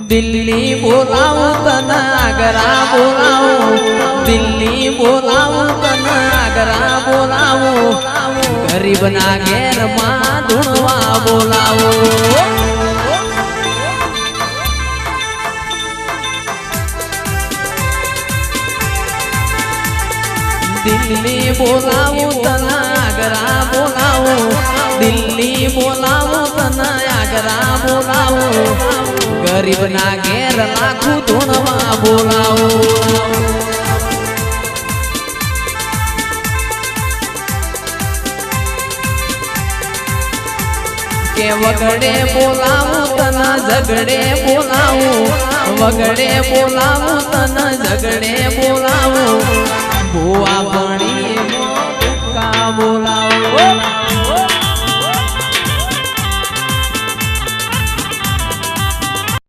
દિલ્હી બોલાવું તને આગ્રા બોલાવું દિલ્હી બોલાવું તને આગ્રા બોલાવું ગરીબના ઘેરમાં ધૂણવા બોલાવું દિલ્હી બોલાવું તને આગ્રા બોલાવું દિલ્હી બોલાવું તને આગ્રા બોલાવું ગરીબના ઘેર લાખું ધૂણવા બોલાવું કે વગડે બોલાવું તને ઝગડે બોલાવું વગડે બોલાવું તને ઝગડે બોલાવું ભુવા ભણી બોલાવું